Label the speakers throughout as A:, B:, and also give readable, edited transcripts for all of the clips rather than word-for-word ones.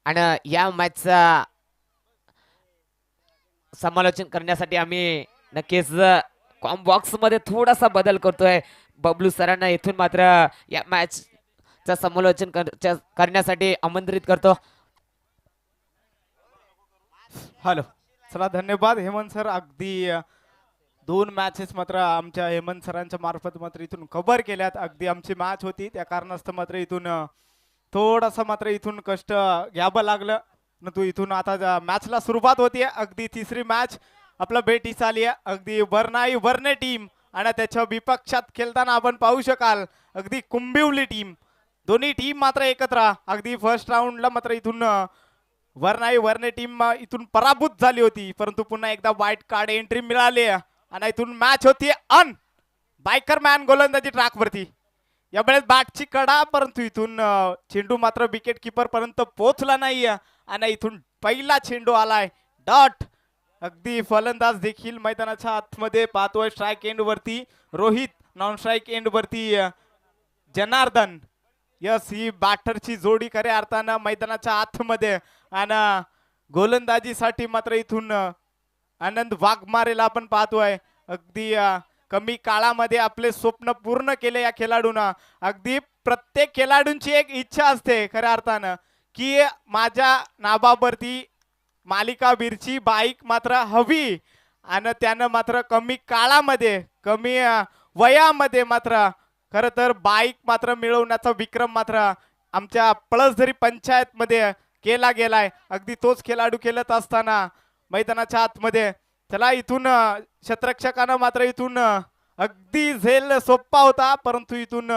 A: आणि या मॅचचा समालोचन करण्यासाठी आम्ही नक्कीच बॉक्स मध्ये थोडासा बदल करतोय. बबलू सरांना इथून मात्र या मॅच चा समालोचन करण्यासाठी आमंत्रित करतो.
B: हॅलो, चला धन्यवाद हेमंत सर. अगदी 2 मॅचेस मात्र आमच्या हेमंत सरांच्या मार्फत मात्र इथून कव्हर केल्यात. अगदी आमची मॅच होती त्या कारणास्तव मात्र इथून थोडासा मात्र इथून कष्ट घ्यावं लागलं. तू इथून आता मॅचला सुरुवात होतीये. अगदी तिसरी मॅच आपला भेटीस आली आहे. अगदी वरनाई वर्णे टीम आणि त्याच्या विपक्षात खेळताना आपण पाहू शकाल अगदी कुंभिवली टीम. दोन्ही टीम मात्र एकत्र. अगदी फर्स्ट राऊंडला मात्र इथून वरनाई वर्णे टीम इथून पराभूत झाली होती, परंतु पुन्हा एकदा व्हाईट कार्ड एंट्री मिळाली आणि इथून मॅच होती अन बायकर मॅन गोलंदाजी ट्रॅक वरती. या वेळेस बॅटची कडा, परंतु इथून चेंडू मात्र विकेट किपर पर्यंत पोहोचला नाही आणि इथून पहिला चेंडू आलाय डॉट. अगदी फलंदाज देखील मैदानाच्या आतमध्ये पाहतोय. स्ट्राईक एंड वरती रोहित, नॉन स्ट्राईक एंड वरती जनार्दन. यस, ही बॅटरची जोडी खऱ्या अर्थानं मैदानाच्या आतमध्ये आणि गोलंदाजीसाठी मात्र इथून आनंद वाघमारेला आपण पाहतोय. अगदी कमी काळामध्ये आपले स्वप्न पूर्ण केले या खेळाडूंना. अगदी प्रत्येक खेळाडूंची एक इच्छा असते खऱ्या अर्थानं की माझ्या नावावरती मालिकावीरची बाईक मात्र हवी आणि त्यानं मात्र कमी काळामध्ये कमी वयामध्ये मात्र खरं तर बाईक मात्र मिळवण्याचा विक्रम मात्र आमच्या पळसधरी पंचायत मध्ये केला गेलाय. अगदी तोच खेळाडू खेळत असताना मैदानाच्या आतमध्ये चला इथून क्षेत्ररक्षकानं मात्र इथून अगदी झेल सोपा होता, परंतु इथून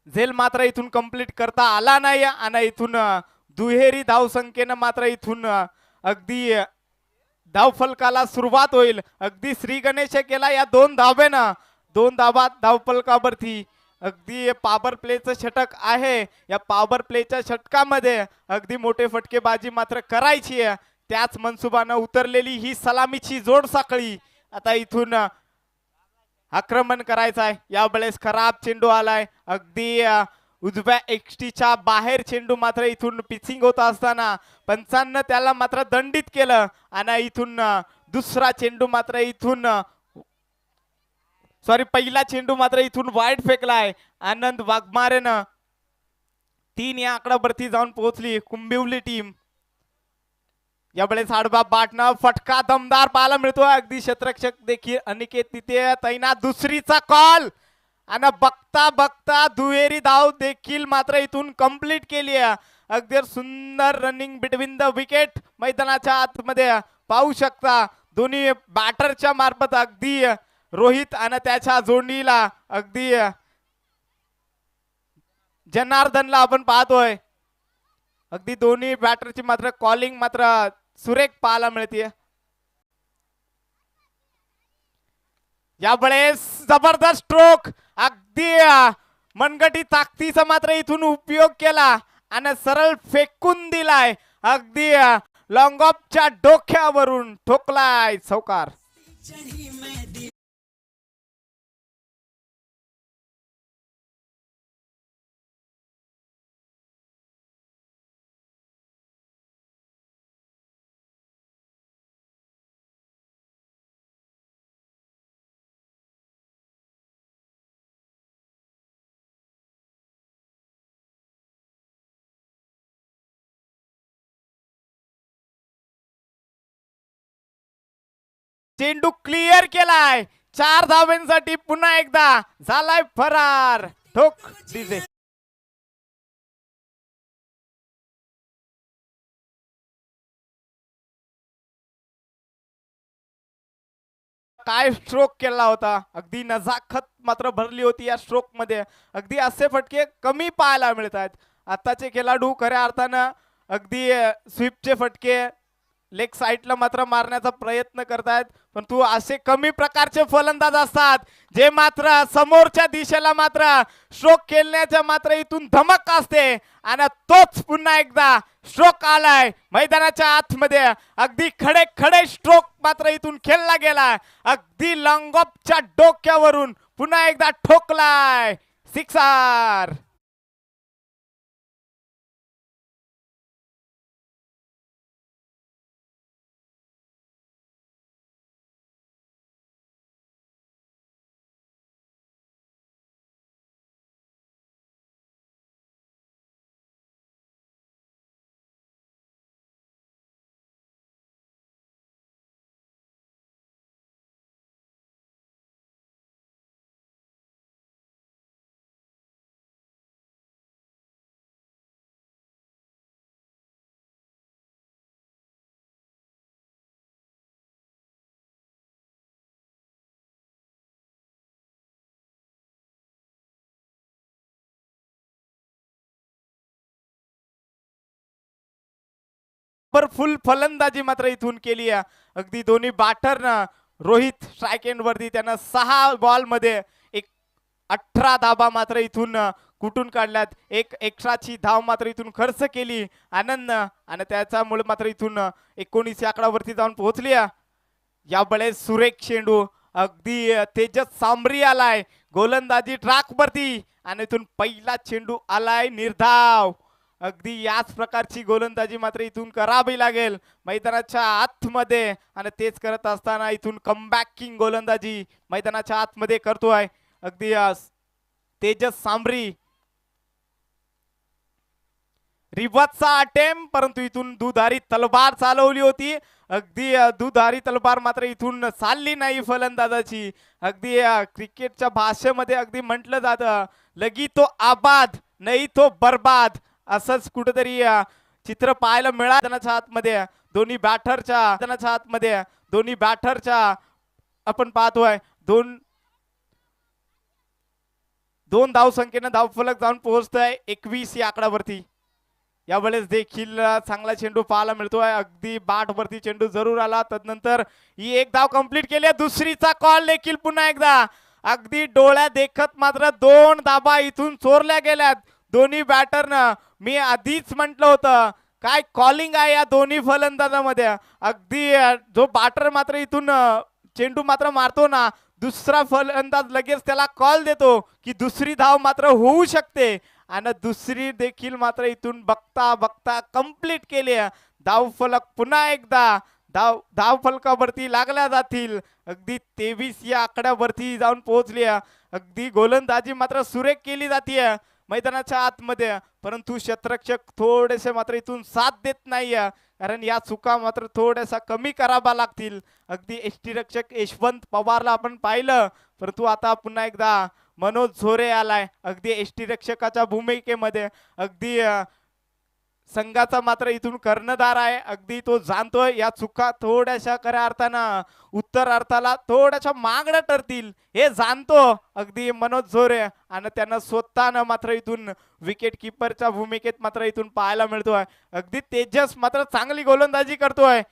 B: झेल मात्र इथून कंप्लीट करता आला नाही आणि इथून दुहेरी धाव संख्येनं मात्र इथून अगदी धावफलकाला सुरुवात होईल. अगदी श्री गणेश केला या 2 धावेनं. 2 धावात धावफलकावरती अगदी पॉवर प्लेचं षटक आहे. या पॉवर प्लेच्या षटकामध्ये अगदी मोठे फटकेबाजी मात्र करायची आहे. त्याच मनसुबानं उतरलेली ही सलामीची जोड साखळी आता इथून आक्रमण करायचं आहे. यावेळेस खराब चेंडू आलाय. अगदी उजव्या एक्सटीच्या बाहेर चेंडू मात्र इथून पिचिंग होत असताना पंचांना त्याला मात्र दंडित केलं आणि इथून दुसरा चेंडू मात्र इथून पहिला चेंडू मात्र इथून वाईट फेकलाय. आनंद वाघमारेनं 3 या आकड्यावरती जाऊन पोहोचली कुंभिवली टीम. यावेळेस आडवा बाटनं फटका दमदार पाहायला मिळतो. अगदी क्षेत्ररक्षक देखील अनिकेत तिथे तैनात. दुसरीचा कॉल आणि बघता बघता दुहेरी धाव देखील मात्र इथून कंप्लीट केली आहे. अगदी सुंदर रनिंग बिटवीन द विकेट मैदानाच्या आतमध्ये पाहू शकता. दोन्ही बॅटरच्या मार्फत अगदी रोहित आणि त्याच्या जोडीला अगदी जनार्दनला आपण पाहतोय. अगदी दोन्ही बॅटरची मात्र कॉलिंग मात्र सुरेख पाहायला मिळते. यावेळेस जबरदस्त स्ट्रोक, अगदी मनगटी ताकदीचा मात्र इथून उपयोग केला आणि सरळ फेकून दिलाय. अगदी लॉंग ऑफच्या डोक्यावरून ठोकलाय चौकार. चेंडू क्लिअर केलाय. 4 धावांसाठी पुन्हा एकदा झालाय फरार. ठोक डीजे. काय स्ट्रोक केला होता. अगदी नजाकत मात्र भरली होती या स्ट्रोक मध्ये. अगदी असे फटके कमी पाहायला मिळतात. आताचे खेळाडू खऱ्या अर्थानं अगदी स्वीपचे फटके लेग साईडला मात्र मारण्याचा प्रयत्न करतायत, परंतु असे कमी प्रकारचे फलंदाज असतात जे मात्र समोरच्या दिशेला मात्र स्ट्रोक खेळण्याच्या मात्र इथून धमक असते आणि तोच पुन्हा एकदा स्ट्रोक आलाय मैदानाच्या आतमध्ये. अगदी खडे खडे स्ट्रोक मात्र इथून खेळला गेला. अगदी लॉंग ऑफच्या डोक्यावरून पुन्हा एकदा ठोकलाय. सिक्सर. फुल फलंदाजी मात्र इथून केली आहे अगदी दोन्ही बॅटरनं. रोहित स्ट्राईक एंड वरती त्यानं 6 बॉल मध्ये 18 धाबा मात्र इथून कुठून काढल्यात. एक एक्स्ट्राची धाव मात्र इथून खर्च केली आनंद आणि त्याच्यामुळे मात्र इथून 19 आकडावरती जाऊन पोहोचली. यावेळेस सुरेख चेंडू अगदी तेजस सांबरी आलाय गोलंदाजी ट्रॅक वरती आणि इथून पहिला चेंडू आलाय निर्धाव. अगदी याच प्रकारची गोलंदाजी मात्र इथून करावी लागेल मैदानाच्या आतमध्ये आणि तेच करत असताना इथून कमबॅकिंग गोलंदाजी मैदानाच्या आतमध्ये करतोय अगदी तेजस सांबरी. रिवर्सचा अटेम्प्ट परंतु इथून दुधारी तलवार चालवली होती. अगदी दुधारी तलवार मात्र इथून चालली नाही फलंदाजाची. अगदी क्रिकेटच्या भाषेमध्ये अगदी म्हटलं जातं लगी तो आबाद नाही तो बर्बाद असंच कुठेतरी चित्र पाहायला मिळालं आतमध्ये दोन्ही बॅटरच्या आपण पाहतोय दोन धाव संख्येनं धावफलक जाऊन पोहोचतोय 21 या आकडावरती. यावेळेस देखील चांगला चेंडू पाहायला मिळतोय अगदी बाट वरती चेंडू जरूर आला. तदनंतर ही एक धाव कंप्लीट केली. दुसरीचा कॉल देखील पुन्हा एकदा अगदी डोळ्या देखत मात्र 2 धाबा इथून चोरल्या गेल्यात दोन्ही बॅटरनं. मी आधीच म्हटलं होतं काय कॉलिंग आहे या दोन्ही फलंदाजामध्ये. अगदी जो बॅटर मात्र इथून चेंडू मात्र मारतो ना दुसरा फलंदाज लगेच त्याला कॉल देतो की दुसरी धाव मात्र होऊ शकते आणि दुसरी देखील मात्र इथून बघता बघता कंप्लीट केली. धाव फलक पुन्हा एकदा धाव फलकावरती लागल्या जातील. अगदी 23 या आकड्यावरती जाऊन पोहोचली. अगदी गोलंदाजी मात्र सुरेख केली जाते मैदानाच्या आतमध्ये परंतु क्षेत्ररक्षक थोडेसे मात्र इथून साथ देत नाही कारण या चुका मात्र थोड्याशा कमी कराव्या लागतील. अगदी यष्टीरक्षक यशवंत पवारला आपण पाहिलं परंतु आता पुन्हा एकदा मनोज झोरे आलाय अगदी यष्टीरक्षकाच्या भूमिकेमध्ये. अगदी संघाचा मात्र इथून कर्णधार आहे. अगदी तो जाणतोय या चुका थोड्याशा खऱ्या अर्थानं उत्तर अर्थाला थोड्याशा मागण्या ठरतील हे जाणतो अगदी मनोज झोरे आणि त्यांना स्वतःनं मात्र इथून विकेट किपरच्या भूमिकेत मात्र इथून पाहायला मिळतोय. अगदी तेजस मात्र चांगली गोलंदाजी करतोय.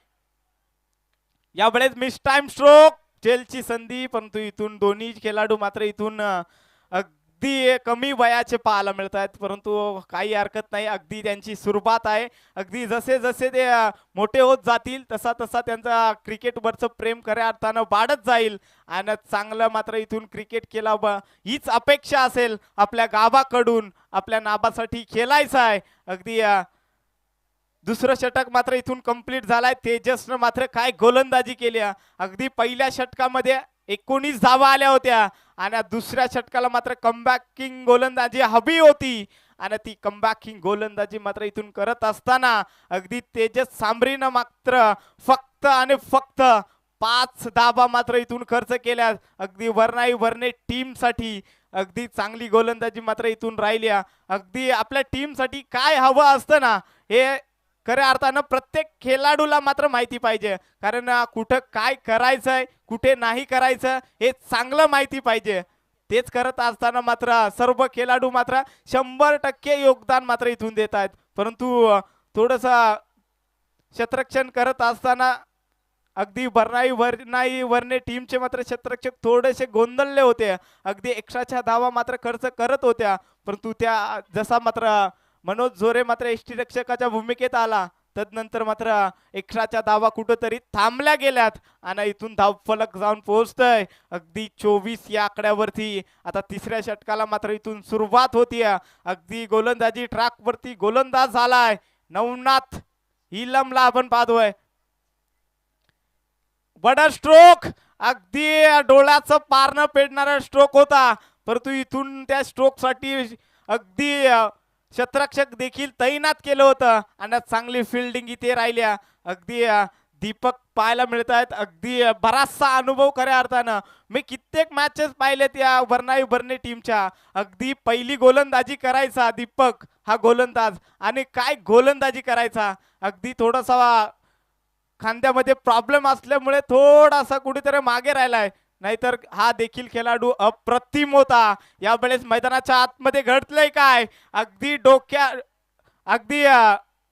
B: यावेळेस मिस टाइम स्ट्रोक जेलची संधी परंतु इथून दोन्ही खेळाडू मात्र इथून अगदी कमी वयाचे पाहायला मिळत आहेत परंतु काही हरकत नाही. अगदी त्यांची सुरुवात आहे. अगदी जसे जसे ते मोठे होत जातील तसा तसा त्यांचा क्रिकेटवरचं प्रेम खऱ्या अर्थानं वाढत जाईल आणि चांगलं मात्र इथून क्रिकेट केला हीच अपेक्षा असेल आपल्या गावाकडून. आपल्या नावासाठी खेळायचं आहे. अगदी दुसरं षटक मात्र इथून कंप्लीट झालाय. तेजसनं मात्र काय गोलंदाजी केली. अगदी पहिल्या षटकामध्ये 19 धावा आल्या होत्या आणि दुसऱ्या षटकाला मात्र कमबॅकिंग गोलंदाजी हवी होती आणि ती कमबॅकिंग गोलंदाजी मात्र इथून करत असताना अगदी तेजस सांबरीनं मात्र फक्त आणि फक्त 5 धावा मात्र इथून खर्च केल्या. अगदी वर्णे टीमसाठी अगदी चांगली गोलंदाजी मात्र इथून राहिली. अगदी आपल्या टीमसाठी काय हवं असतं ना हे खऱ्या अर्थानं प्रत्येक खेळाडूला मात्र माहिती पाहिजे कारण कुठं काय करायचंय कुठे नाही करायचं हे चांगलं माहिती पाहिजे. तेच करत असताना मात्र सर्व खेळाडू मात्र 100% योगदान मात्र इथून देत आहेत परंतु थोडंसं क्षेत्ररक्षण करत असताना अगदी वर्णे टीमचे मात्र क्षेत्ररक्षक थोडेसे गोंधळले होते. अगदी एक्स्ट्राच्या धावा मात्र खर्च करत होत्या परंतु त्या जसा मात्र मनोज झोरे मात्र यष्टीरक्षकाच्या भूमिकेत आला तदनंतर मात्र एक्स्ट्राच्या धावा कुठंतरी थांबल्या गेल्यात आणि इथून धावफलक जाऊन पोहोचतोय अगदी 24 या आकड्यावरती. आता तिसऱ्या षटकाला मात्र इथून सुरुवात होती. अगदी गोलंदाजी ट्रॅक वरती गोलंदाज झालाय नवनाथ हिलमला आपण पाहतोय. बडा स्ट्रोक अगदी डोळ्याचं पारणं पेडणारा स्ट्रोक होता परंतु इथून त्या स्ट्रोक साठी अगदी क्षेत्ररक्षक देखील तैनात केलं होतं आणि चांगली फिल्डिंग इथे राहिल्या. अगदी दीपक पाहायला मिळत आहेत. अगदी बराचसा अनुभव खऱ्या अर्थानं मी कित्येक मॅचेस पाहिलेत या वर्णे टीमच्या. अगदी पहिली गोलंदाजी करायचा दीपक हा गोलंदाज आणि काय गोलंदाजी करायचा. अगदी थोडासा खांद्यामध्ये प्रॉब्लेम असल्यामुळे थोडासा कुठेतरी मागे राहिलाय नाहीतर हा देखील खेळाडू अप्रतिम होता. यावेळेस मैदानाच्या आतमध्ये घडलंय काय अगदी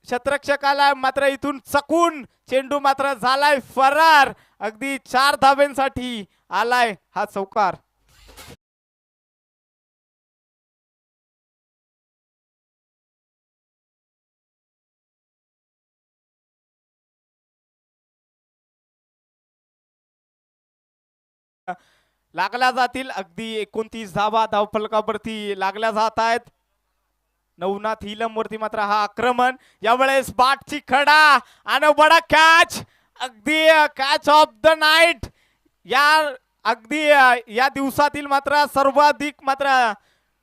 B: शतरक्षकाला मात्र इथून चकून चेंडू मात्र झालाय फरार. अगदी 4 धाब्यांसाठी आलाय हा चौकार. लागल्या जातील अगदी 29 धावा धावफलकावरती लागल्या जात आहेत. नवनाथ हिलम वरती मात्र हा आक्रमण. यावेळेस बाटची खडा आणि बडा कॅच. अगदी कॅच ऑफ द नाईट. या अगदी या दिवसातील मात्र सर्वाधिक मात्र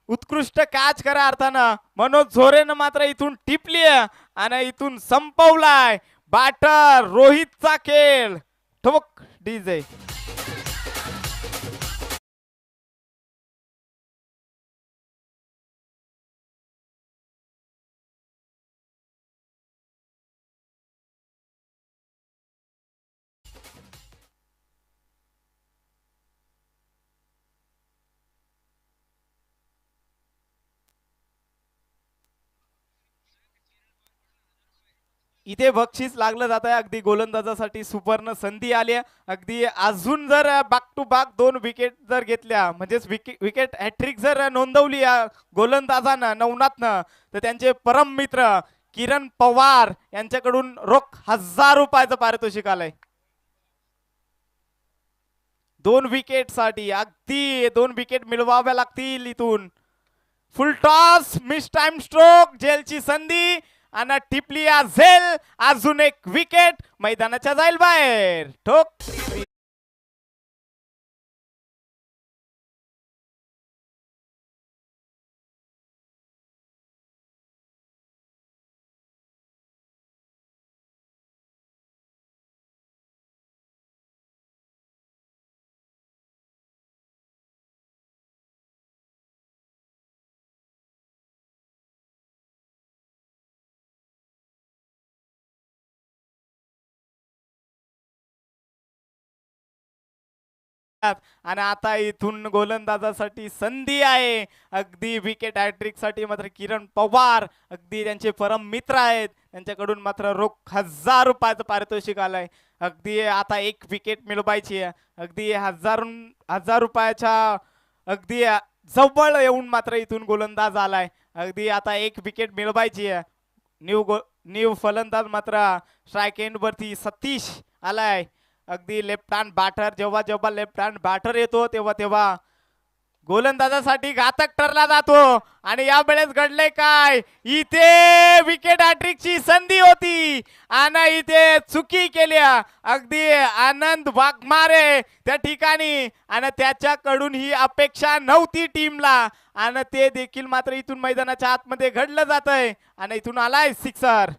B: उत्कृष्ट कॅच खऱ्या अर्थानं मनोज झोरेनं मात्र इथून टिपली आणि इथून संपवलाय बॅटर रोहितचा खेळ. ठोक डीजे. इथे बक्षीस लागलं जात आहे. अगदी गोलंदाजासाठी सुवर्ण संधी आली आहे. अगदी अजून जर बॅक टू बॅक 2 विकेट जर घेतल्या म्हणजेच विकेट हॅट्रिक जर नोंदवली या गोलंदाजानं नवनाथनं तर त्यांचे परम मित्र किरण पवार यांच्याकडून रोख 1000 रुपयाचं पारितोषिक आलंय. 2 विकेट साठी अगदी 2 विकेट मिळवाव्या लागतील इथून. Full toss miss time stroke झेलची संधी आणि टिपली झेल. अजून एक विकेट मैदानाच्या जाईल बाहेर. ठोक. आणि आता इथून गोलंदाजासाठी संधी आहे. अगदी विकेट हॅट्रिक साठी मात्र किरण पवार अगदी त्यांचे परम मित्र आहेत. त्यांच्याकडून मात्र रोख 1000 रुपयाचं पारितोषिक आलंय. अगदी आता एक विकेट मिळवायची आहे. अगदी 1000 रुपयाच्या अगदी जवळ येऊन मात्र इथून गोलंदाज आलाय. अगदी आता एक विकेट मिळवायची आहे. न्यू फलंदाज मात्र स्ट्राईक एंड वरती सतीश आलाय. अगदी लेफ्ट हँड बॅटर जेव्हा लेफ्ट हँड बॅटर येतो तेव्हा गोलंदाजासाठी घातक ठरला जातो. आणि या वेळेस घडले काय. इथे विकेट हॅट्रिकची संधी होती आणि इथे चुकी केल्या अगदी आनंद वाघमारे त्या ठिकाणी. आणि त्याच्याकडून ही अपेक्षा नव्हती टीमला आणि ते देखील मात्र इथून मैदानाच्या आतमध्ये घडलं जातंय आणि इथून आलाय सिक्सर.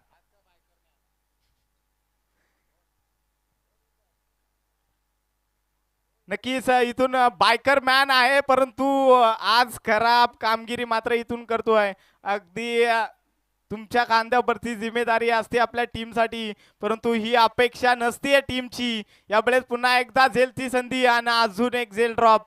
B: नक्कीच इथून बायकर मॅन आहे परंतु आज खराब कामगिरी मात्र इथून करतोय. अगदी तुमच्या खांद्यावरती जिम्मेदारी असते आपल्या टीमसाठी परंतु ही अपेक्षा नसते टीमची. यावेळेस पुन्हा एकदा झेलची संधी आणि अजून एक झेल ड्रॉप.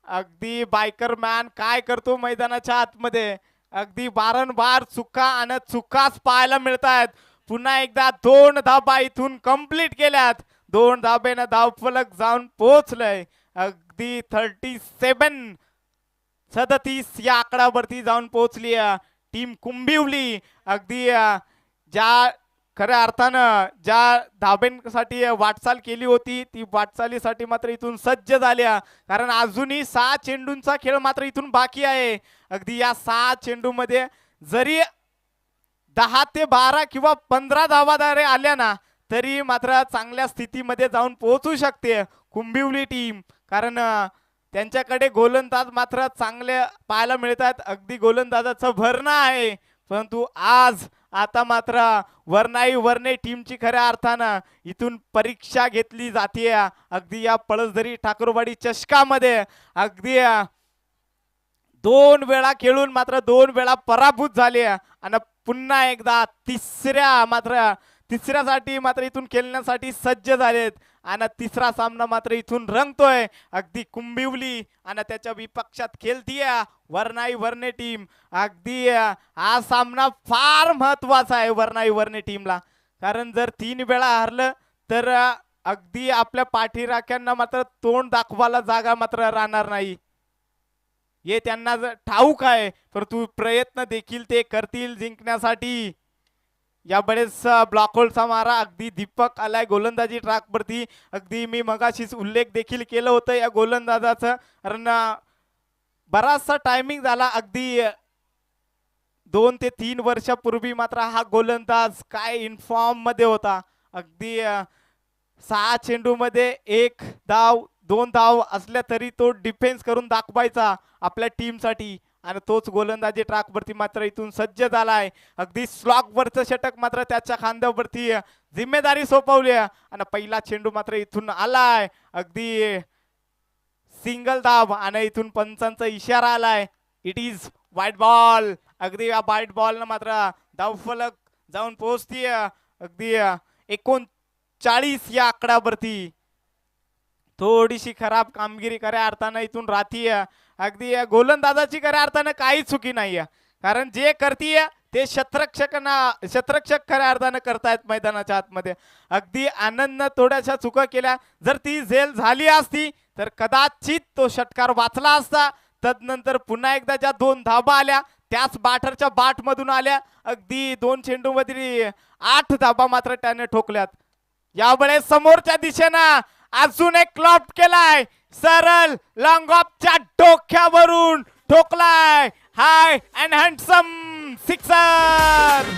B: अगदी बायकर मॅन काय करतो मैदानाच्या आतमध्ये. अगदी वारंवार चुका आणि चुकाच पाहायला मिळत आहेत. पुन्हा एकदा 2 धाबा इथून कंप्लीट केल्यात. 2 धाब्यानं धावफलक जाऊन पोहोचलंय. अगदी 37 या आकड्यावरती जाऊन पोहोचली टीम कुंभिवली. अगदी ज्या खऱ्या अर्थानं ज्या धाब्यांसाठी वाटचाल केली होती ती वाटचालीसाठी मात्र इथून सज्ज झाल्या. कारण अजूनही 6 चेंडूंचा खेळ मात्र इथून बाकी आहे. अगदी या 6 चेंडूमध्ये जरी 10 ते 12 किंवा 15 धावादारे आल्या ना तरी मात्र चांगल्या स्थितीमध्ये जाऊन पोहोचू शकते कुंभिवली टीम. कारण त्यांच्याकडे गोलंदाज मात्र चांगले पाहायला मिळतात. अगदी गोलंदाजाचं भरणं आहे परंतु आज आता मात्र वर्णे टीमची खऱ्या अर्थानं इथून परीक्षा घेतली जाते. अगदी या पळसधरी ठाकूरवाडी चषकामध्ये अगदी 2 वेळा खेळून मात्र 2 वेळा पराभूत झाले आणि पुन्हा एकदा तिसऱ्यासाठी मात्र इथून खेळण्यासाठी सज्ज झालेत. आणि तिसरा सामना मात्र इथून रंगतोय. अगदी कुंभिवली आणि त्याच्या विपक्षात खेळतीये वरनाई वर्णे टीम. अगदी हा सामना फार महत्वाचा आहे वरनाई वर्णे टीमला, कारण जर 3 वेळा हारलं तर अगदी आपल्या पाठीराख्यांना मात्र तोंड दाखवायला जागा मात्र राहणार नाही हे त्यांना ठाऊक आहे. परंतु प्रयत्न देखील ते करतील जिंकण्यासाठी. यावेळेस ब्लॉक होलचा मारा अगदी दीपक आलाय गोलंदाजी ट्रॅकवरती. अगदी मी मगाशीच उल्लेख देखील केलं होतं या गोलंदाजाचं, कारण बराचसा टायमिंग झाला. अगदी 2 ते 3 वर्षापूर्वी मात्र हा गोलंदाज काय इन्फॉर्म मध्ये होता. अगदी 6 चेंडूमध्ये 1 धाव 2 धाव असल्या तरी तो डिफेन्स करून दाखवायचा आपल्या टीमसाठी, आणि तोच गोलंदाजी ट्रॅकवरती मात्र इथून सज्ज झालाय. अगदी स्लॉगवरचं षटक मात्र त्याच्या खांद्यावरती जिम्मेदारी सोपवली आणि पहिला चेंडू मात्र इथून आलाय. अगदी सिंगल धाव आणि इथून पंचांचा इशारा आलाय. It is white ball. अगदी या व्हाईट बॉल न मात्र धावफलक जाऊन पोहोचतीये अगदी 39 या आकड्यावरती. थोडीशी खराब कामगिरी खऱ्या अर्थानं इथून राहतीये. अगदी गोलंदाजाची खऱ्या अर्थानं काही चुकी नाहीये, कारण जे करतीये ते शतरक्षक खऱ्या अर्थानं करतायत मैदानाच्या आतमध्ये. अगदी आनंदनं थोड्याशा चुका केल्या, जर ती झेल झाली असती तर कदाचित तो षटकार वाचला असता. तदनंतर पुन्हा एकदा ज्या 2 धाबा आल्या त्याच बाटरच्या बाट मधून आल्या. अगदी 2 चेंडूमध्ये 8 धाबा मात्र त्याने ठोकल्यात. यावेळेस समोरच्या दिशेनं अजून एक क्लॉप केलाय, सरळ लॉंग ऑफच्या डोक्यावरून ठोकलाय. हाय अँड हँडसम सिक्सर.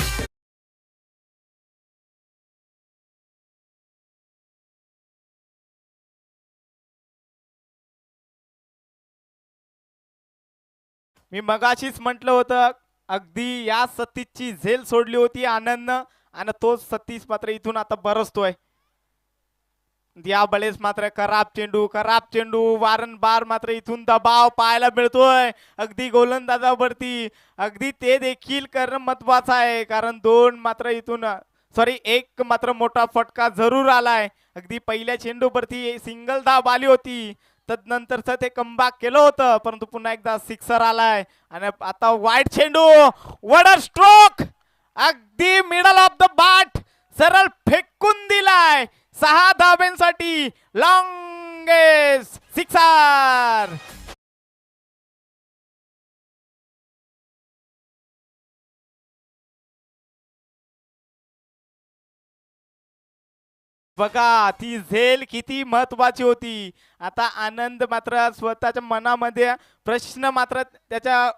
B: मी मगाशीच म्हटलं होतं अगदी या सतीशची झेल सोडली होती आनंदनं, आणि तोच सतीश मात्र इथून आता बरसतोय. यावेळेस मात्र खराब चेंडू वारंवार मात्र इथून दबाव पाहायला मिळतोय अगदी गोलंदाजावरती. अगदी ते देखील करणं महत्वाचं आहे, कारण 2 मात्र इथून एक मात्र मोठा फटका जरूर आलाय. अगदी पहिल्या चेंडूवरती सिंगल धाव आली होती, तदनंतरच ते कमबॅक केलं होतं, परंतु पुन्हा एकदा सिक्सर आलाय. आणि आता वाईड चेंडू, वड स्ट्रोक, अगदी मिडल ऑफ द बॅट सरळ फेकून दिलाय. 6 धाब्यांसाठी लॉंगेस्ट सिक्सर. बघा ती झेल किती महत्वाची होती. आता आनंद मात्र स्वतःच्या मनामध्ये प्रश्न मात्र त्याच्या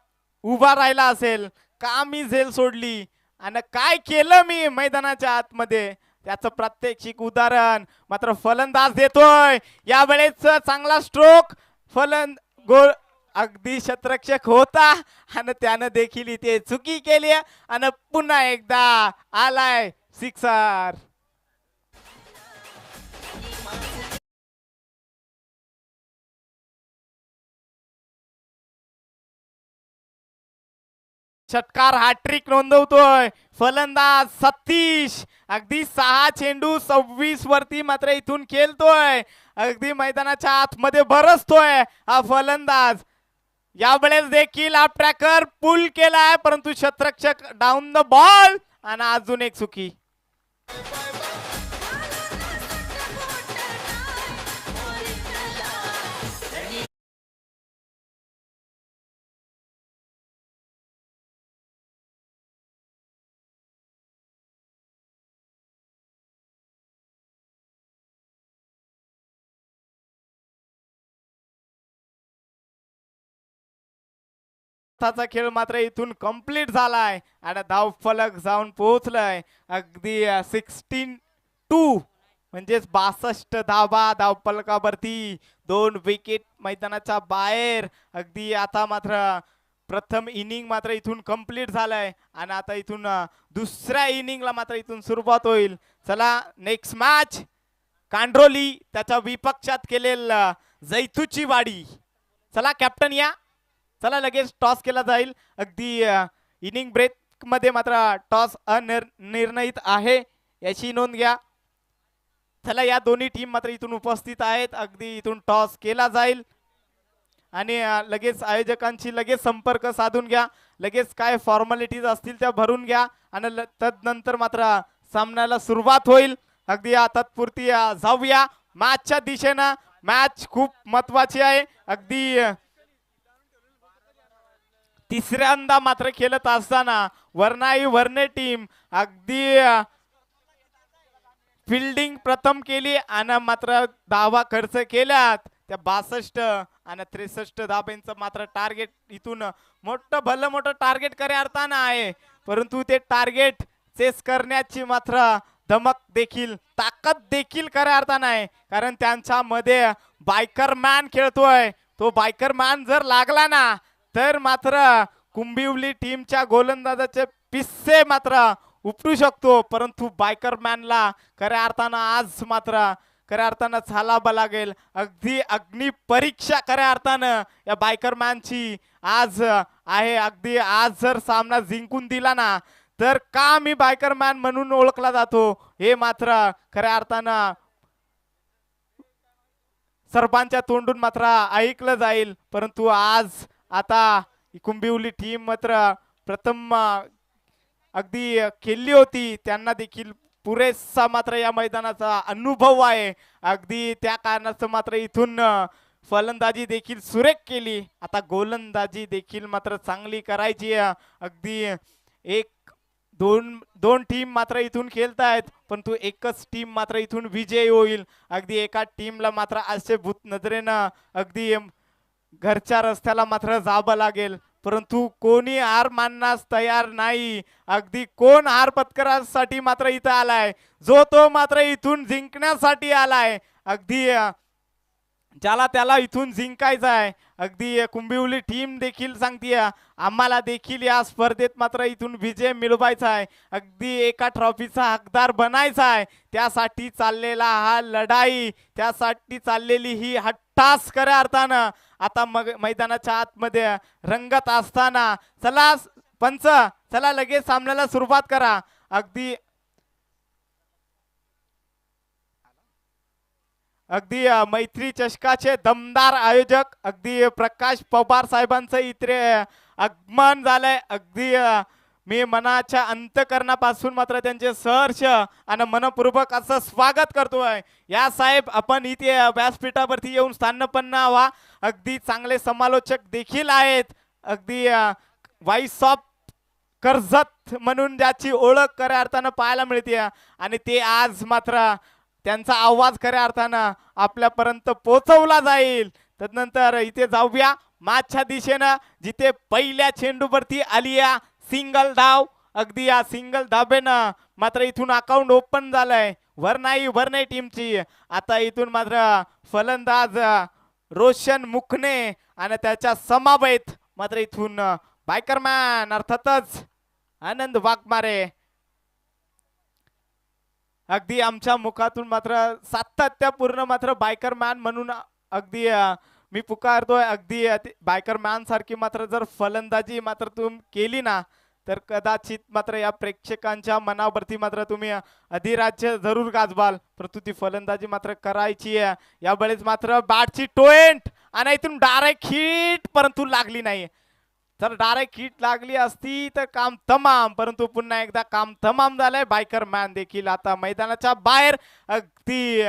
B: उभा राहिला असेल, का मी झेल सोडली आणि काय केलं मी मैदानाच्या आतमध्ये. त्याचं प्रात्यक्षिक उदाहरण मात्र फलंदाज देतोय. यावेळेस चांगला स्ट्रोक, गोल अगदी शतरक्षक होता आणि त्यानं देखील इथे चुकी केली आणि पुन्हा एकदा आलाय सिक्सर. षटकार हॅट्रिक नोंदवतोय फलंदाज सतीश. अगदी 6 चेंडू 26 वरती मात्र इथून खेळतोय. अगदी मैदानाच्या आतमध्ये बरसतोय हा फलंदाज. यावेळेस देखील हा ट्रॅकर पुल केलाय, परंतु शतरक्षक डाऊन द बॉल आणि अजून एक चुकी. चा खेळ मात्र इथून कंप्लीट झालाय आणि धाव फलक जाऊन पोहोचलाय अगदी 16-2 म्हणजेच 62 धावा धाव फलकावरती. 2 विकेट मैदानाच्या बाहेर. अगदी आता मात्र प्रथम इनिंग मात्र इथून कंप्लीट झालाय आणि आता इथून दुसऱ्या इनिंगला मात्र इथून सुरुवात होईल. चला नेक्स्ट मॅच कांड्रोली त्याच्या विपक्षात केलेला जैतूची वाडी. चला कॅप्टन या. चला लगेच टॉस केला जाईल. अगदी इनिंग ब्रेक मध्ये मात्र टॉस अनिर्णित आहे याची नोंद घ्या. चला या दोन्ही टीम मात्र इथून उपस्थित आहेत. अगदी इथून टॉस केला जाईल आणि लगेच आयोजकांशी लगेच संपर्क साधून घ्या. लगेच काय फॉर्मॅलिटीज असतील त्या भरून घ्या आणि तदनंतर मात्र सामन्याला सुरुवात होईल. अगदी तत्पुरती जाऊया मॅचच्या दिशेनं. मॅच खूप महत्वाची आहे. अगदी तिसऱ्यांदा मात्र खेळत असताना वर्णे टीम अगदी फिल्डिंग प्रथम केली आणि मात्र धावा खर्च केल्यात. त्या 62 आणि 63 धाब्यांचं मात्र टार्गेट इथून मोठं टार्गेट करे अर्थानं आहे. परंतु ते टार्गेट चेस करण्याची मात्र धमक देखील ताकद देखील खऱ्या अर्थानं आहे. कारण त्यांच्यामध्ये बायकर मॅन खेळतोय. तो बायकर मॅन जर लागला ना तर मात्र कुंभिवली टीमच्या गोलंदाजाचे पिस्से मात्र उपटू शकतो. परंतु बायकर मॅनला खऱ्या अर्थानं आज मात्र खऱ्या अर्थानं चालावं लागेल. अगदी अग्नि परीक्षा खऱ्या अर्थानं या बायकर मॅनची आज आहे. अगदी आज जर सामना जिंकून दिला ना तर का मी बायकर मॅन म्हणून ओळखला जातो हे मात्र खऱ्या अर्थानं सर्वांच्या तोंडून मात्र ऐकलं जाईल. परंतु आज आता कुंभिवली टीम मात्र प्रथम अगदी खेळली होती. त्यांना देखील पुरेसा मात्र या मैदानाचा अनुभव आहे. अगदी त्या कारणाचं मात्र इथून फलंदाजी देखील सुरेख केली. आता गोलंदाजी देखील मात्र चांगली करायची. अगदी दोन टीम मात्र इथून खेळतायत परंतु एकच टीम मात्र इथून विजयी होईल. अगदी एका टीमला मात्र असे भूत नजरेनं अगदी घरच्या रस्त्याला मात्र जावं लागेल. परंतु कोणी हार मानण्यास तयार नाही. अगदी कोण हार पत्करासाठी मात्र इथं आलाय जो तो मात्र इथून जिंकण्यासाठी आलाय. अगदी ज्याला त्याला इथून जिंकायचं आहे. अगदी कुंभिवली टीम देखील सांगतीये आम्हाला देखील या स्पर्धेत मात्र इथून विजय मिळवायचा आहे. अगदी एका ट्रॉफीचा हकदार बनायचा आहे. त्यासाठी चाललेला हा लढाई त्यासाठी चाललेली ही हट्टास खऱ्या अर्थानं आता मैदानाच्या आतमध्ये रंगत असताना चला पंच चला लगेच सामन्याला सुरुवात करा. अगदी मैत्री चषकाचे दमदार आयोजक अगदी प्रकाश पवार साहेबांचं इथे आगमन झालंय. अगदी मी मनाच्या अंतकरणापासून मात्र त्यांचे सहर्ष आणि मनपूर्वक असं स्वागत करतोय. या साहेब आपण इथे व्यासपीठावरती येऊन स्थानपन्न व्हा. अगदी चांगले समालोचक देखील आहेत. अगदी व्हॉइस ऑफ कर्जत म्हणून ज्याची ओळख खऱ्या अर्थानं पाहायला मिळते आणि ते आज मात्र त्यांचा आवाज खऱ्या अर्थानं आपल्यापर्यंत पोहोचवला जाईल. तदनंतर इथे जाऊया मॅचच्या दिशेनं जिथे पहिल्या चेंडूवरती आली सिंगल धाव. अगदी या सिंगल धाबेनं मात्र इथून अकाउंट ओपन झालंय वर्णे टीमची. आता इथून मात्र फलंदाज रोशन मुखने आणि त्याच्या समवेत मात्र इथून बायकरमॅन अर्थातच आनंद वाघमारे. अगदी आमच्या मुखातून मात्र सातत्यपूर्ण मात्र बायकर मॅन म्हणून अगदी मी पुकारतोय. अगदी बायकर मॅन सारखी मात्र जर फलंदाजी मात्र तुम्ही केली ना तर कदाचित मात्र या प्रेक्षकांच्या मनावरती मात्र तुम्ही अधिराज्य जरूर गाजवाल. परंतु ती फलंदाजी मात्र करायची आहे. यावेळेस मात्र बॅटची टोएंट आणि इथून डायरेक्ट हिट परंतु लागली नाही. जर डायरेक्ट हिट लागली असती तर काम तमाम. परंतु पुन्हा एकदा काम तमाम झालंय. बायकर मॅन देखील आता मैदानाच्या बाहेर. अगदी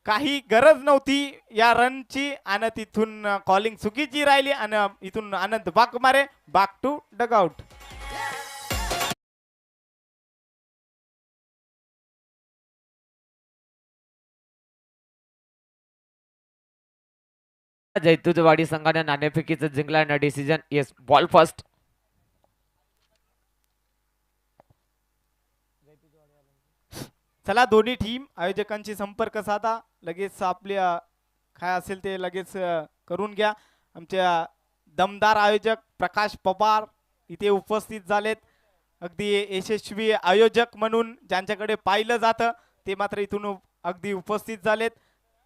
B: काही गरज नव्हती या रनची आणि तिथून कॉलिंग चुकीची राहिली आणि इथून आनंद वाघमारे बॅक टू डगआउट.
A: जैतूजवाडी संघाने नाणेफेकीचं जिंकला डिसिजन येस बॉल फर्स्ट.
B: चला दोन्ही टीम आयोजकांची संपर्क साधा. लगेच आपल्या काय असेल ते लगेच करून घ्या. आमच्या दमदार आयोजक प्रकाश पवार इथे उपस्थित झालेत. अगदी यशस्वी आयोजक म्हणून ज्यांच्याकडे पाहिलं जातं ते मात्र इथून अगदी उपस्थित झालेत.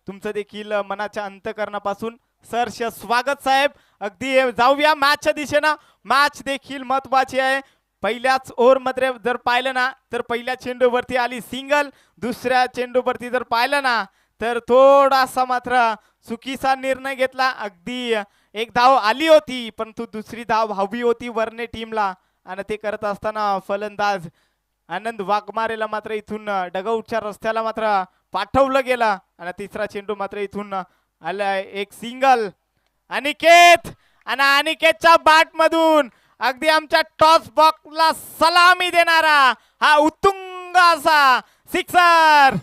B: तुमचं देखील मनाच्या अंतकरणापासून सहर्ष स्वागत साहेब. अगदी जाऊया मॅचच्या दिशेनं. मॅच देखील महत्वाची आहे. पहिल्याच ओव्हर मध्ये जर पाहिलं ना तर पहिल्या चेंडूवरती आली सिंगल, दुसऱ्या चेंडूवरती जर पाहिलं ना तर थोडासा मात्र चुकीचा निर्णय घेतला. अगदी एक धाव आली होती परंतु दुसरी धाव हवी होती वरने टीमला आणि ते करत असताना फलंदाज आनंद वाघमारेला मात्र इथून डगआउटच्या रस्त्याला मात्र पाठवलं गेलं आणि तिसरा चेंडू मात्र इथून आलाय एक सिंगल. अनिकेत आणि अनिकेतच्या बॅट मधून अगदी आमच्या टॉस बॉक्सला सलामी देणारा हा उत्तुंग असा सिक्सर.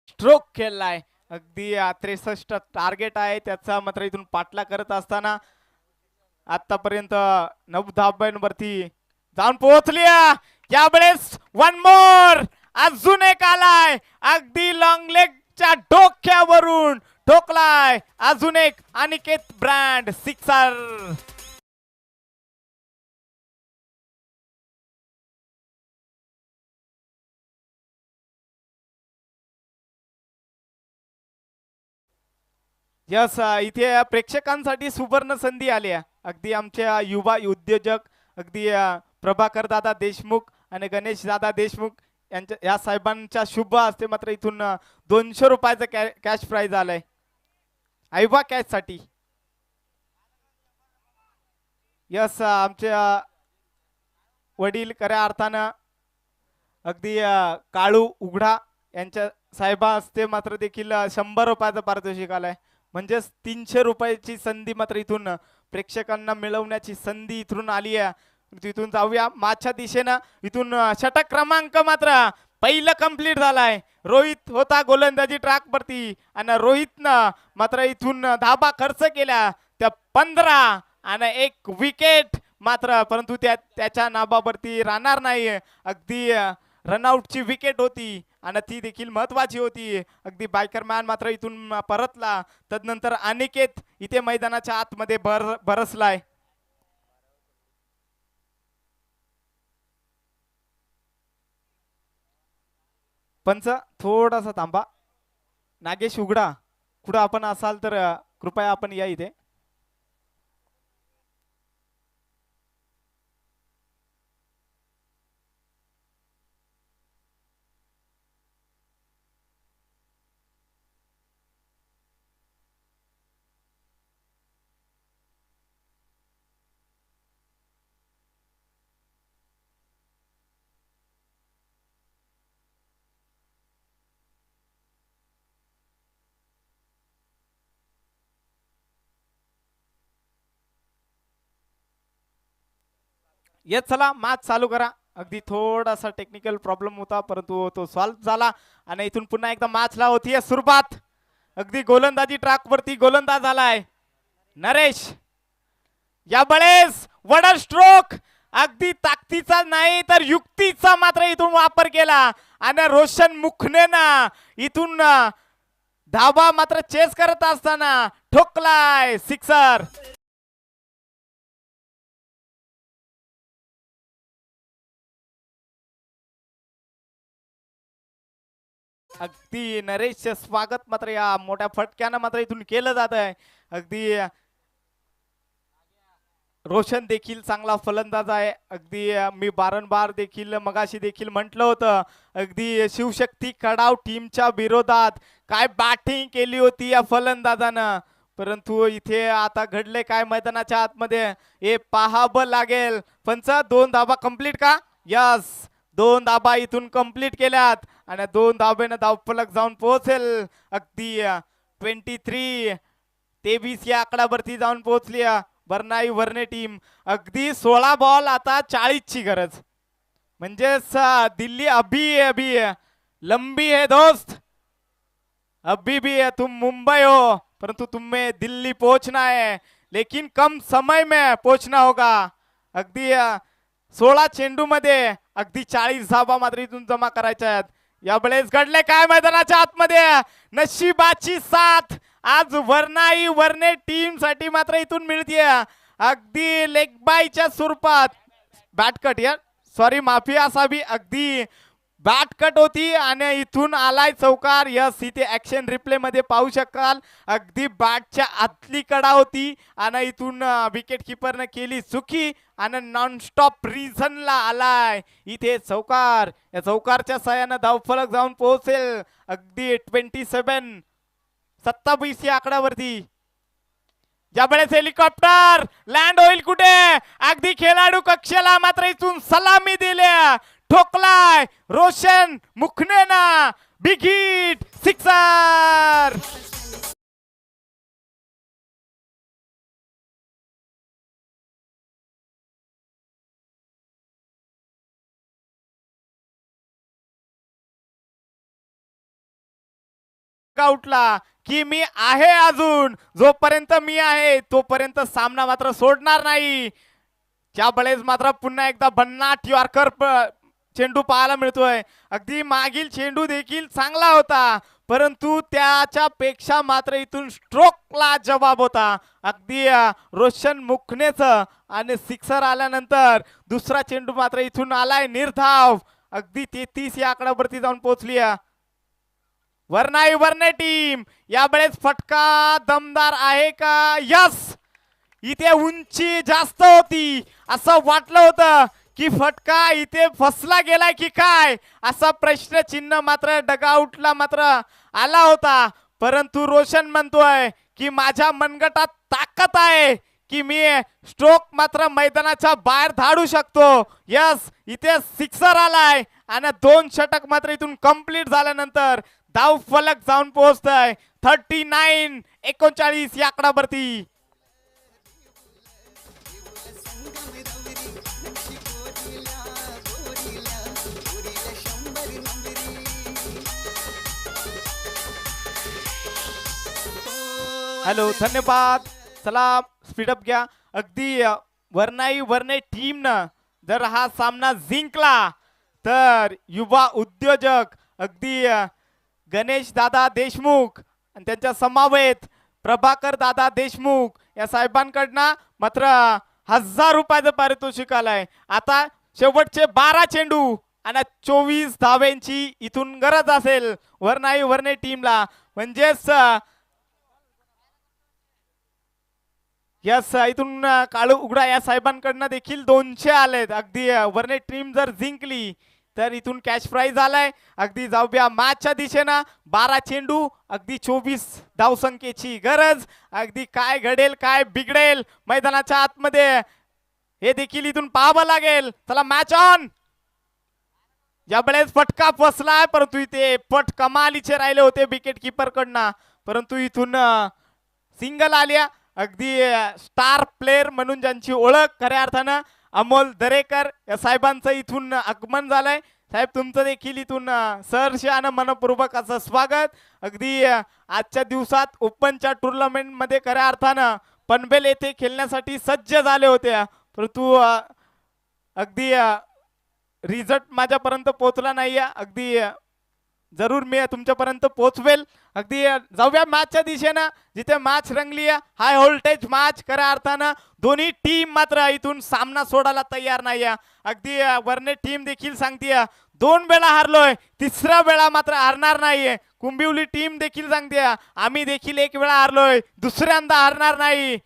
B: स्ट्रोक खेळलाय. अगदी 63 टार्गेट आहे त्याचा मात्र इथून पाठला करत असताना आतापर्यंत 9 धाब्यांवरती जाऊन पोहोचली. यावेळेस वन मोर अजून एक आलाय. अगदी लॉंग लेगच्या डोक्यावरून ठोकलाय अजून एक अनिकेत ब्रँड सिक्सर. यस इथे प्रेक्षकांसाठी सुवर्ण संधी आली आहे. अगदी आमच्या युवा उद्योजक अगदी प्रभाकर दादा देशमुख आणि गणेश दादा देशमुख यांच्या या साहेबांच्या शुभ हस्ते मात्र इथून 200 रुपयाचं कॅश प्राइज आलंय आयवा कॅश साठी. यस आमच्या वडील खऱ्या अर्थानं अगदी काळू उघडा यांच्या साहेबा हस्ते मात्र देखील 100 रुपयाचं पारितोषिक आलंय. म्हणजेच 300 रुपयाची संधी मात्र इथून प्रेक्षकांना मिळवण्याची संधी इथून आली आहे. तिथून जाऊया माझ्या दिशेनं. इथून षटक क्रमांक मात्र पहिलं कंप्लीट झालाय. रोहित होता गोलंदाजी ट्रॅक वरती आणि रोहितनं मात्र इथून धाबा खर्च केल्या त्या 15 आणि एक विकेट मात्र परंतु त्याच्या नाबावरती राहणार नाही. अगदी रनआउटची विकेट होती आणि ती देखील महत्वाची होती. अगदी बायकर मॅन मात्र इथून परतला. तदनंतर अनिकेत इथे मैदानाच्या आतमध्ये बरसलाय. पंच थोडासा थांबा. नागेश उघडा कुठं आपण असाल तर कृपया आपण या इथे. येत चला मॅच चालू करा. अगदी थोडासा टेक्निकल प्रॉब्लेम होता परंतु तो सॉल्व्ह झाला आणि इथून पुन्हा एकदा मॅचला होतीये सुरुवात. अगदी गोलंदाजी ट्रॅक वरती गोलंदाज झालाय नरेश. यावेळेस वडर स्ट्रोक अगदी ताकदीचा नाही तर युक्तीचा मात्र इथून वापर केला आणि रोशन मुखनेनं इथून धाबा मात्र चेस करत असताना ठोकलाय सिक्सर. अगदी नरेशचे स्वागत मात्र या मोठ्या फटक्यानं मात्र इथून केलं जात आहे. अगदी रोशन देखील चांगला फलंदाज आहे. अगदी मी बारंबार देखील मगाशी देखील म्हटलं होतं अगदी शिवशक्ती कडाव टीमच्या विरोधात काय बॅटिंग केली होती या फलंदाजानं. परंतु इथे आता घडले काय मैदानाच्या आतमध्ये हे पाहावं लागेल. पंच 2 धाबा कंप्लीट का? यस 2 धाबा इथून कंप्लीट केल्यात आणि 2 धाब्यानं धावफलक जाऊन पोहोचेल. अगदी 23 या आकड्यावरती जाऊन पोहोचली बरनाई वरने टीम. अगदी 16 बॉल आता 40 ची गरज. म्हणजेच दिल्ली अभी अभी लंबी है दोस्त, अभी भी है तुम मुंबई हो परंतु तुम्हें दिल्ली पहुंचना है लेकिन कम समय में पहुंचना होगा. अगदी 16 चेंडू मध्ये अगदी 40 धाबा मात्र इथून जमा करायच्या आहेत. यावेळेस घडले काय मैदानाच्या आतमध्ये नशिबाची साथ आज वरनाई वरने टीम साठी मात्र इथून मिळते. अगदी लेग बायच्या स्वरूपात बॅट कट या सॉरी माफी असावी. अगदी बॅट कट होती आणि इथून आलाय चौकार. यस, इथे ऍक्शन रिप्ले मध्ये पाहू शकाल अगदी बॅटच्या आतली कडा होती आणि इथून विकेट किपरने केली चुकी आणि नॉनस्टॉप रिझनला आलाय इथे चौकार. या चौकारच्या साह्यानं धावफलक जाऊन पोहोचेल अगदी 27 या आकड्यावरती. ज्यावेळेस हेलिकॉप्टर लँड होईल कुठे अगदी खेळाडू कक्षाला मात्र इथून सलामी दिल्या, ठोकलाय रोशन मुखनेना, बिग हिट, सिक्सर. आउटला की मी आहे, अजून जोपर्यंत मी आहे तोपर्यंत सामना मात्र सोडणार नाही. त्यावेळेस मात्र पुन्हा एकदा भन्नाट यॉर्कर चेंडू पाहायला मिळतोय. अगदी मागील चेंडू देखील चांगला होता परंतु त्याच्यापेक्षा मात्र इथून स्ट्रोकला जवाब होता अगदी रोशन मुखनेच. आणि सिक्सर आल्यानंतर दुसरा चेंडू मात्र इथून आलाय निर्धाव अगदी 33 या आकड्यावरती जाऊन पोहोचली. वर्णे टीम यावेळेस फटका दमदार आहे का? यस, इथे उंची जास्त होती, असं वाटलं होतं की फटका इथे फसला गेलाय की काय असा प्रश्न चिन्ह मात्र डगआउटला मात्र आला होता. परंतु रोशन म्हणतोय की माझ्या मनगटात ताकद आहे की मी स्ट्रोक मात्र मैदानाच्या बाहेर धाडू शकतो. यस, इथे सिक्सर आलाय आणि 2 षटक मात्र इथून कंप्लीट झाल्यानंतर धाव फलक जाऊन पोहोचतोय 39-39 या आकड्यावरती. हॅलो, धन्यवाद. चला स्पीडअप घ्या. अगदी वर्णे टीमनं जर हा सामना जिंकला तर युवा उद्योजक अगदी गणेश दादा देशमुख आणि त्यांच्या समवेत प्रभाकर दादा देशमुख या साहेबांकडनं मात्र 1000 रुपयाचं पारितोषिक आलंय. आता शेवटचे 12 चेंडू आणि 24 धाव्यांची इथून गरज असेल वर्णे टीमला. म्हणजेच यस, इथून काळू उघडा या साहेबांकडनं देखील 200 आलेत. अगदी वर्णे टीम जर जिंकली तर इथून कॅश प्राइज आलाय. अगदी जाऊया मॅचच्या दिशेनं. 12 चेंडू अगदी 24 धावसंख्येची गरज. अगदी काय घडेल काय बिघडेल मैदानाच्या आतमध्ये हे देखील इथून पाहावं लागेल. चला मॅच ऑन. यावेळेस फटका फसलाय परंतु इथे पट कमालीचे राहिले होते विकेट किपर कडनं. परंतु इथून सिंगल आल्या. अगदी स्टार प्लेअर म्हणून ज्यांची ओळख खऱ्या अर्थानं अमोल दरेकर या साहेबांचं इथून आगमन झालंय. साहेब, तुमचं देखील इथून सहर्ष आणि मनपूर्वक असं स्वागत. अगदी आजच्या दिवसात ओपनच्या टुर्नामेंट मध्ये खऱ्या अर्थानं पनवेल येथे खेळण्यासाठी सज्ज झाले होते परंतु अगदी रिझल्ट माझ्यापर्यंत पोहोचला नाहीये. अगदी जरूर मी तुमच्यापर्यंत पोहोचवेल. अगदी जाऊया मॅचच्या दिशेनं जिथे मॅच रंगली आहे. हाय व्होल्टेज मॅच खऱ्या अर्थानं. दोन्ही टीम मात्र इथून सामना सोडायला तयार नाही. अगदी वर्णे टीम देखील सांगते 2 वेळा हारलोय, 3ऱ्या वेळा मात्र हारणार नाहीये. कुंभिवली टीम देखील सांगते आम्ही देखील 1 वेळा हारलोय, दुसऱ्यांदा हारणार नाही.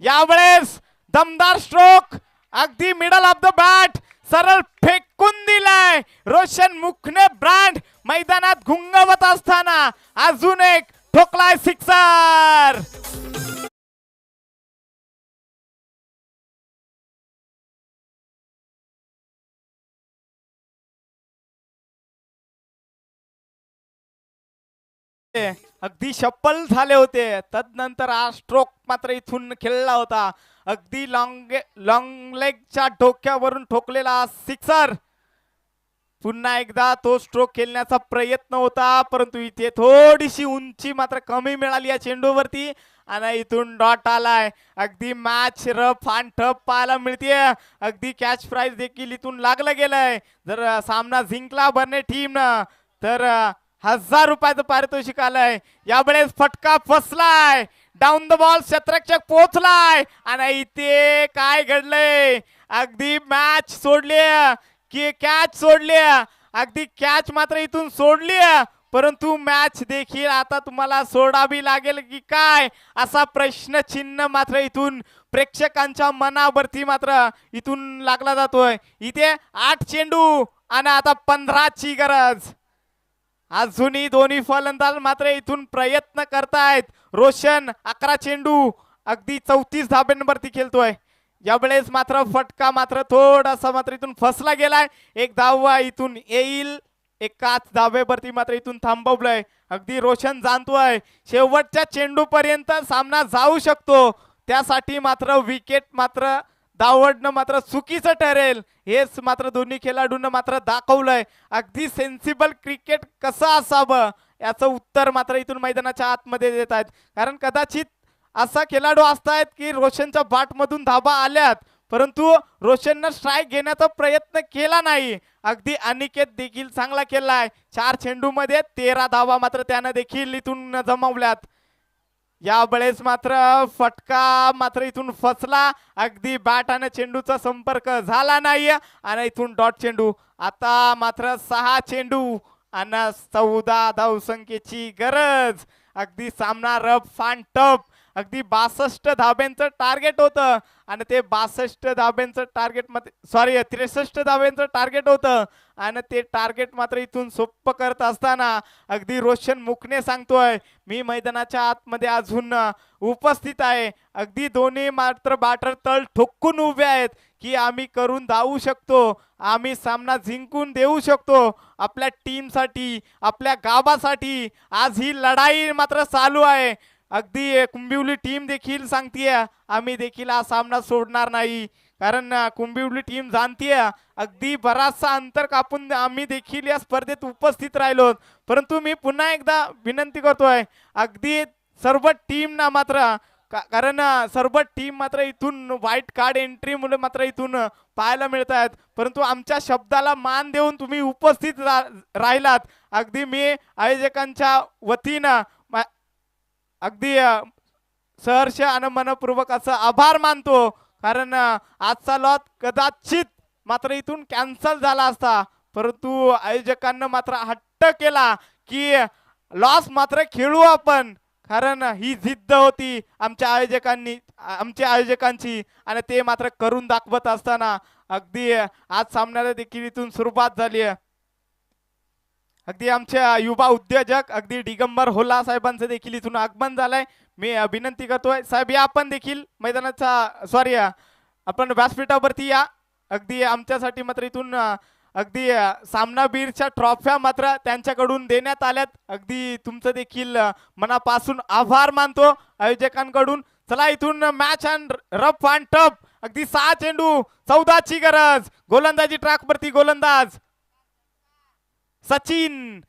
B: यावेळेस दमदार स्ट्रोक अगदी मिडल ऑफ द बॅट सरळ फेकून दिलाय. रोशन मुखने ब्रँड मैदानात घुंगवत असताना अजून एक ठोकलाय सिक्सर. अगदी शप्पल झाले होते. तदनंतर हा स्ट्रोक मात्र इथून खेळला होता. अगदी लॉंग लेगच्या डोक्यावरून ठोकलेला सिक्सर. पुन्हा एकदा तो स्ट्रोक खेळण्याचा प्रयत्न होता परंतु इथे थोडीशी उंची मात्र कमी मिळाली या चेंडूवरती आणि इथून डॉट आलाय. अगदी मॅच रफ आणि टफ पाहायला मिळते. अगदी कॅच प्राइज देखील इथून लागलं गेलंय. जर सामना जिंकला वर्णे टीमनं तर 1000 रुपयाचं पारितोषिक आलंय. यावेळेस फटका फसलाय. डाऊन द बॉल क्षेत्ररक्षक पोहोचलाय आणि इथे काय घडलंय? अगदी मॅच सोडली की कॅच सोडली अगदी कॅच मात्र इथून सोडली आहे, परंतु मॅच देखील आता तुम्हाला सोडावी लागेल की काय असा प्रश्नचिन्ह मात्र इथून प्रेक्षकांच्या मनावरती मात्र इथून लागला जातोय. इथे 8 चेंडू आणि आता 15ची गरज. अजूनही दोन्ही फलंदाज मात्र इथून प्रयत्न करतायत. रोशन 11 चेंडू अगदी 34 धाब्यांवरती खेळतोय. यावेळेस मात्र फटका मात्र थोडासा मात्र इथून फसला गेलाय. एक धावा इथून येईल, एकाच धावेवरती मात्र इथून थांबवलंय. अगदी रोशन जाणतोय शेवटच्या चेंडू पर्यंत सामना जाऊ शकतो, त्यासाठी मात्र विकेट मात्र दावडणं मात्र चुकीचं ठरेल हेच मात्र दोन्ही खेळाडूंना मात्र दाखवलंय. अगदी सेन्सिबल क्रिकेट कसं असावं याचं उत्तर मात्र इथून मैदानाच्या आतमध्ये देत आहेत. कारण कदाचित असा खेळाडू असतायत की रोशनच्या बाटमधून धाबा आल्यात, परंतु रोशननं स्ट्राईक घेण्याचा प्रयत्न केला नाही. अगदी अनिकेत देखील चांगला केलाय. 4 चेंडूमध्ये 13 धावा मात्र त्यानं देखील इथून जमवल्यात. यावेळेस मात्र फटका मात्र इथून फसला. अगदी बॅट आणि चेंडूचा संपर्क झाला नाही आणि इथून डॉट चेंडू. आता मात्र 6 चेंडू आणि 14 धावसंख्येची गरज. अगदी सामना रफ अँड टफ. अगदी 62 धाब्यांचं टार्गेट होतं आणि ते 62 धाब्यांचं टार्गेट मध्ये 63 धाब्यांचं टार्गेट होतं आणि ते टार्गेट मात्र इथून सोप्प करत असताना अगदी रोशन मुखने सांगतोय मी मैदानाच्या आतमध्ये अजून उपस्थित आहे. अगदी दोन्ही मात्र बॅटर तळ ठोकून उभे आहेत की आम्ही करून धावू शकतो, आम्ही सामना जिंकून देऊ शकतो. आपल्या टीमसाठी, आपल्या गावासाठी आज ही लढाई मात्र चालू आहे. अगदी कुंभिवली टीम देखील सांगतीये आम्ही देखील हा सामना सोडणार नाही, कारण कुंभिवली टीम जाणतीये अगदी बराचसा अंतर कापून आम्ही देखील या स्पर्धेत उपस्थित राहिलो. परंतु मी पुन्हा एकदा विनंती करतोय अगदी सर्व टीम ना मात्र कारण सर्व टीम मात्र इथून व्हाईट कार्ड एंट्री मुळे मात्र इथून पाहायला मिळत आहेत, परंतु आमच्या शब्दाला मान देऊन तुम्ही उपस्थित राहिलात. अगदी मी आयोजकांच्या वतीनं अगदी सहर्ष आणि मनपूर्वक असं आभार मानतो, कारण आजचा लॉट कदाचित मात्र इथून कॅन्सल झाला असता, परंतु आयोजकांना मात्र हट्ट केला की लॉस मात्र खेळू आपण, कारण ही जिद्द होती आमच्या आयोजकांची आणि ते मात्र करून दाखवत असताना अगदी आज सामन्याला देखील इथून सुरुवात झाली आहे. अगदी आमच्या युवा उद्योजक अगदी दिगंबर होला साहेबांचं देखील इथून आगमन झालंय. मी विनंती करतोय साहेब या आपण देखील मैदानाचा आपण व्यासपीठावरती या. अगदी आमच्यासाठी मात्र इथून अगदी सामनावीरच्या ट्रॉफ्या मात्र त्यांच्याकडून देण्यात आल्यात. अगदी तुमचं देखील मनापासून आभार मानतो आयोजकांकडून. चला इथून match and rough and tough. अगदी 6 चेंडू 14ची गरज. गोलंदाजी ट्रॅकवरती गोलंदाज सचिन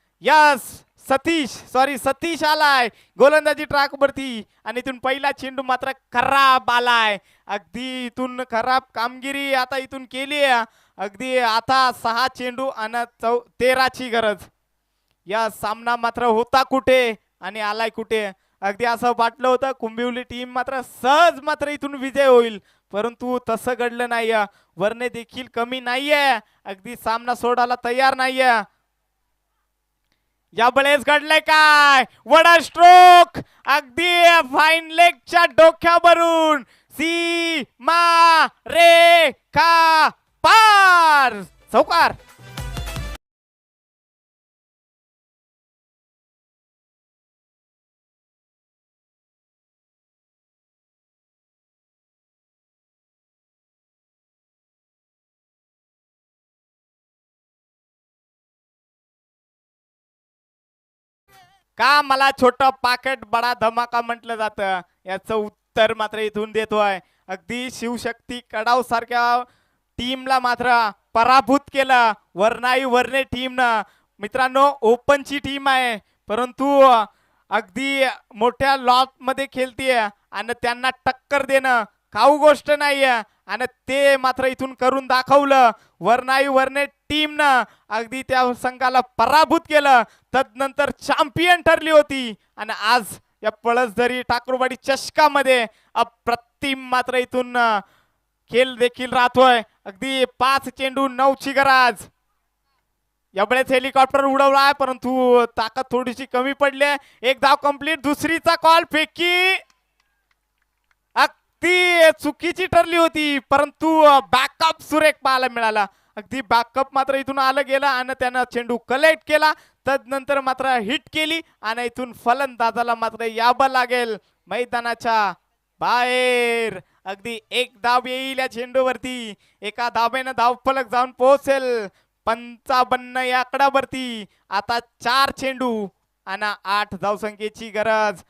B: सतीश आलाय गोलंदाजी ट्रॅक वरती आणि इथून पहिला चेंडू मात्र खराब आलाय. अगदी इथून खराब कामगिरी आता इथून केली आहे. अगदी आता 6 चेंडू आणि 13ची गरज. या सामना मात्र होता कुठे आणि आलाय कुठे. अगदी असं वाटलं होतं कुंभिवली टीम मात्र सहज मात्र इथून विजय होईल, परंतु तसं घडलं नाही. वरने देखील कमी नाहीये, अगदी सामना सोडायला तयार नाहीये. यावेळेस घडलंय काय वडा स्ट्रोक. अगदी फाईन लेगच्या डोक्यावरून सीमा रेखा पार. चौकार. का मला छोटा पाकेट बडा धमाका म्हटलं जातं, याचं उत्तर मात्र इथून देतोय. अगदी शिवशक्ती कडाव सारख्या टीमला मात्र पराभूत केलं वर्णे टीमनं. मित्रांनो ओपनची टीम आहे, परंतु अगदी मोठ्या लॉट मध्ये खेळतीये आणि त्यांना टक्कर देणं खाऊ गोष्ट नाहीये आणि ते मात्र इथून करून दाखवलं. वर्णे टीमनं अगदी त्या संघाला पराभूत केलं, तदनंतर चॅम्पियन ठरली होती आणि आज या पळसधरी ठाकूरवाडी चषकामध्ये अप्रतिम मात्र इथून खेळ देखील राहतोय. अगदी 5 चेंडू 9ची गरज. यावेळेस हेलिकॉप्टर उडवला आहे परंतु ताकद थोडीशी कमी पडली आहे. एक धाव कंप्लीट. दुसरीचा कॉल फेकी अगदी चुकीची ठरली होती परंतु बॅकअप सुरेख पाहायला मिळाला. अगदी बॅकअप मात्र इथून आलं गेलं आणि त्यानं चेंडू कलेक्ट केला. तदनंतर मात्र हिट केली आणि इथून फलंदाजाला मात्र यावं लागेल मैदानाच्या बाहेर. अगदी एक धाव येईल या चेंडूवरती. एका धावेनं धावफलक जाऊन पोहोचेल 55 या आकड्यावरती. आता 4 चेंडू आणि 8 धावसंख्येची गरज.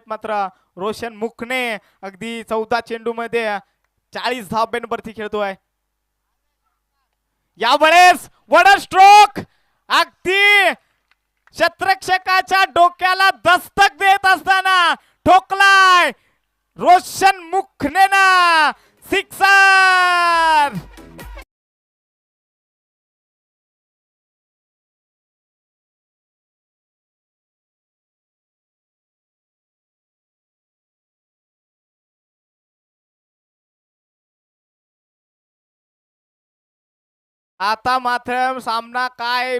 B: मात्र रोशन मुखने अगदी 14 चेंडू मध्ये 40 धाब्यांवरती खेळतोय. यावेळेस वडर स्ट्रोक अगदी शतरक्षकाच्या डोक्याला दस्तक देत असताना ठोकलाय रोशन मुखने ना. सिक्सर. आता मात्र सामना काय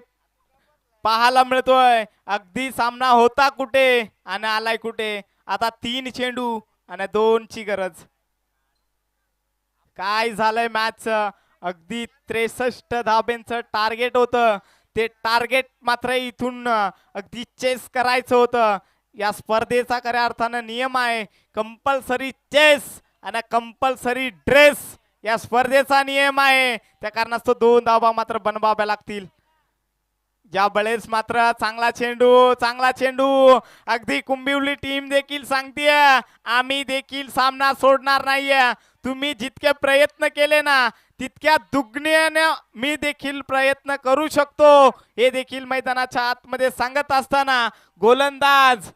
B: पाहायला मिळतोय. अगदी सामना होता कुठे आणि आलाय कुठे. आता 3 चेंडू आणि 2 ची गरज. काय झालंय मॅच. अगदी 63 धाब्यांचं टार्गेट होतं. ते टार्गेट मात्र इथून अगदी चेस करायचं होतं. या स्पर्धेचा खऱ्या अर्थानं नियम आहे कंपल्सरी चेस आणि कंपल्सरी ड्रेस. या स्पर्धेचा नियम आहे. त्या कारणास्तव 2 धावा मात्र बनवाव्या लागतील. या वेळेस मात्र चांगला चेंडू अगदी कुंभिवली टीम देखील सांगतेय आम्ही देखील सामना सोडणार नाहीये. तुम्ही जितके प्रयत्न केले ना तितक्या दुगण्याने मी देखील प्रयत्न करू शकतो. हे देखील मैदानाच्या आतमध्ये सांगत असताना गोलंदाज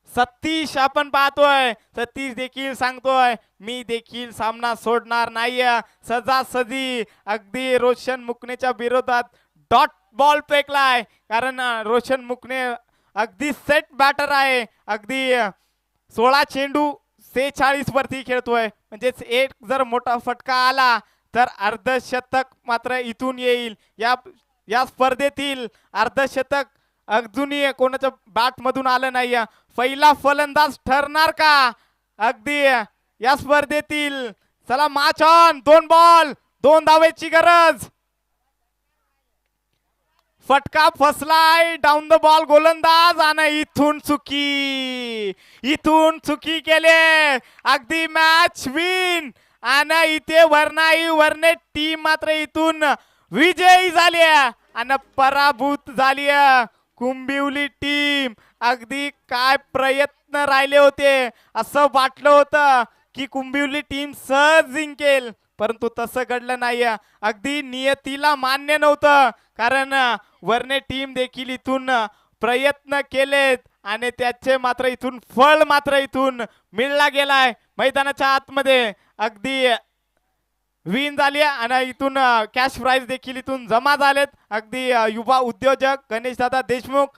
B: सतीश आपण पाहतोय. सतीश देखील सांगतोय मी देखील सामना सोडणार नाहीये. सजासजी अगदी रोशन मुकनेच्या विरोधात डॉट बॉल फेकलाय कारण रोशन मुकने अगदी सेट बॅटर आहे. अगदी 16 चेंडू 46 वरती खेळतोय. म्हणजेच एक जर मोठा फटका आला तर अर्धशतक मात्र इथून येईल. या स्पर्धेतील अर्धशतक अजूनही कोणाच्या बॅट मधून आलं नाही. पहिला फलंदाज ठरणार का अगदी या स्पर्धेतील. चला मॅच ऑन. 2 बॉल 2 धावेची गरज. फटका फसलाय डाऊन द बॉल गोलंदाज आणि इथून चुकी केले. अगदी मॅच विन आणि इथे वरने टीम मात्र इथून विजयी झाली आणि पराभूत झाली कुंभिवली टीम. अगदी काय प्रयत्न राहिले होते. असं वाटलं होतं की कुंभिवली टीम सहज जिंकेल परंतु तसं घडलं नाही. अगदी नियतीला मान्य नव्हतं कारण वरने टीम देखील इथून प्रयत्न केलेत आणि त्याचे मात्र इथून फळ मात्र इथून मिळला गेलाय. मैदानाच्या आतमध्ये अगदी विन झाली आणि इथून कॅश प्राइज देखील इथून जमा झालेत. अगदी युवा उद्योजक गणेश दादा देशमुख